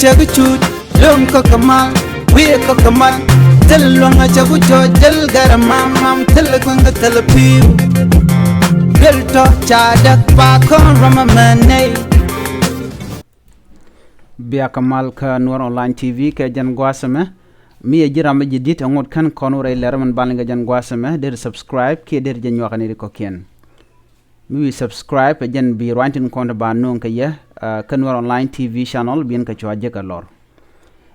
chagu chut lum ko kamal we ko kamal telonga chagu jojal garamam mam telkunga telpiu belto chadak pa kon ramamane biya kamal ka Noor Online TV ke jan gwasame mi jirama jidit ngot kan kono ray lerman balinga jan gwasame der subscribe ke der jan wakani ko ken mi subscribe jan bi rantin konta ba non ka ya ka Noor Online TV channel bien ka chwa jeka lor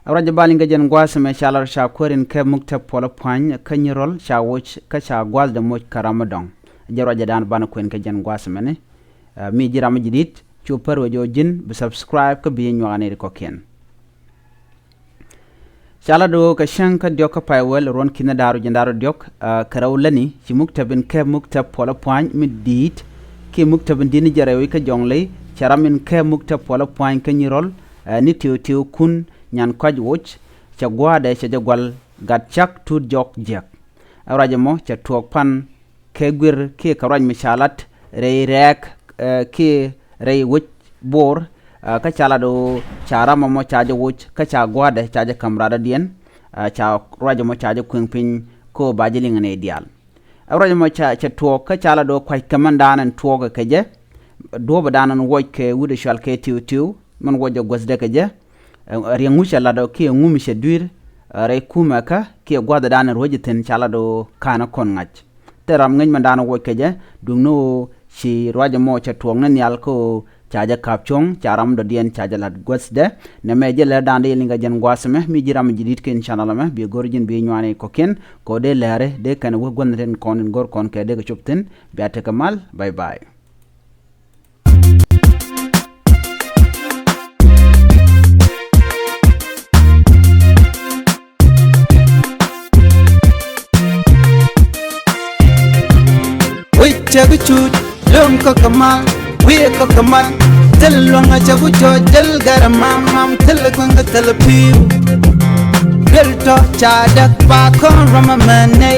awraja balinga jan gwasame chalar sha korin ke mukta pola pagn ka nyirol sha woch ka sha gwal de moch karamadon jaraja dan ban ko en ka jan gwasame ne mi jirama jidit chopar wajo jin be subscribe ka bi nywane ko ken chala do ka shanka dioka paywel ron kina daru jandaro diok karawlani ci muktabin ke muktab pola point mi dit ke muktabin dini jarewi ka jonglay charamin ke muktab pola point ka nyirol ni tiw kun nyan kwaj woch cha gwade cha jagwal gat chak tut jok jek awraje mo cha tuok pan ke gwir ke karaj mi chalat rey rek ke rey wuch bor ka chala do chara mo chaje wuch ka cha gwade chaje kamrada dien cha rajo mo chaje kwingpin ko bajiling ne dial rajo mo cha to ka chala do kwai kamandanan to ga keje do badanan woj ke wude shal ke tiu man wojo gosde keje riengu chala do ke ngumi she dur rey kuma ka ke gwada danan rojitin chala do kana kon ngach teram ngin mandana woj keje dumno si rajo mo cha to ngan yal ko chaja kapchong charam do dien chaja lat gosde ne meje le dande linga jen gwasme mi jiram jidit ken channel me bi gorjin bi nywane ko ken ko de lare de kan wo gonren kon gor kon ke de ko chupten bi ate kamal bye bye we chagu chut lum ko kamal we ko kamal telonga chagu jojal garamam mam telkunga telpiu belto chadak pa kon ramamane